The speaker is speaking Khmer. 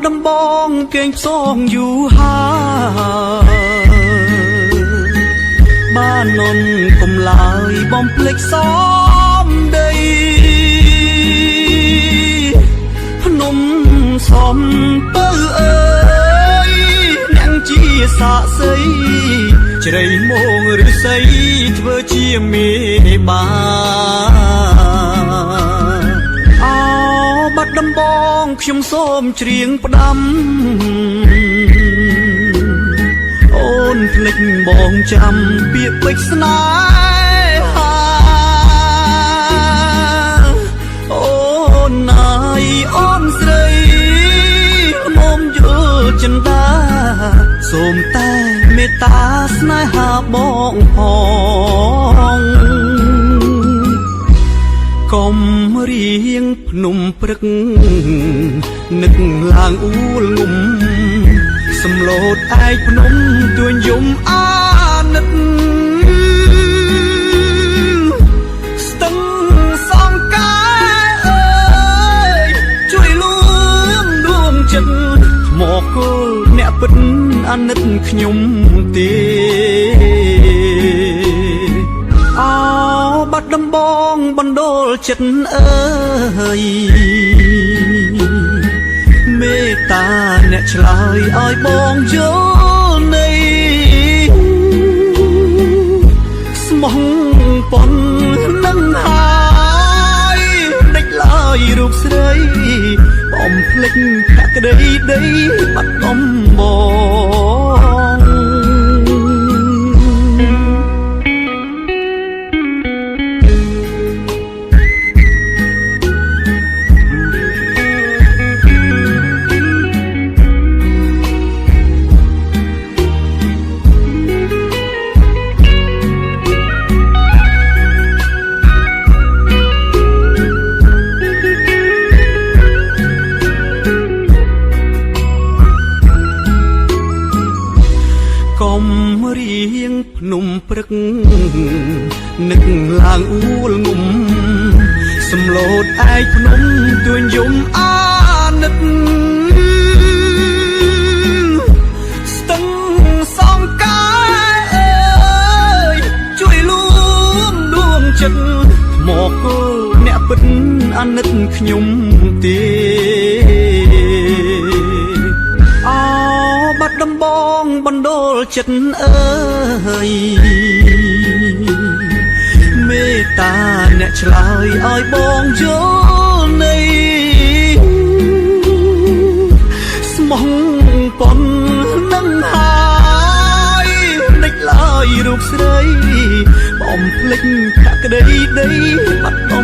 ដំបងកេងផ្សងយូរហើយបាននន់កុំឡើយបំភ្លេចសំដីភ្នំសំពៅអើយអ្នកជាសាក់សីជ្រៃមកឬសីធ្វើជាមេបាបាត់ដំបងខ្ញុំសូមច្រៀងផ្ដាំអូនភ្លេចបងចាំពាក្យពេចស្នេហាអូនណាយអូនស្រីមុំយល់ចិនដាសូមតែមេត្តាស្នេហាបងផងកុំរៀងភ្នំព្រឹកនឹកឡើងអ៊ូលងុំសំឡូតឯកភ្នំទួញយំអាណិតស្ទឹងសងកាយអើយជួយលួងដួងចិត្តមកគល់អ្នកពិតអាណិតខ្ញុំទេបាត់ដំបងបណ្ដូលចិត្តអើយមេត្តាអ្នកឆ្លើយឲ្យបងយល់នៃស្មោះប៉ុននឹងហើយដេចឡើយរូបស្រីបំភ្លេចភក្តីដីបាត់ដំបងរៀងភ្នំព្រឹកនឹកឡើងអ៊ូលងុំសំឡូតឯកភ្នំទួញយំអាណិតស្ទឹងសងកាយអើយជួយលួងដួងចិត្តមកគល់អ្នកពិតអាណិតខ្ញុំទេបាត់ដំបងបណ្ដូលចិត្តអើយមេត្តាអ្នកឆ្លើយឲ្យបងយល់នៃស្មោះប៉ុននឹងហើយដេចឡើយរូបស្រីបំភ្លេចភក្តីដីបាត់ដំ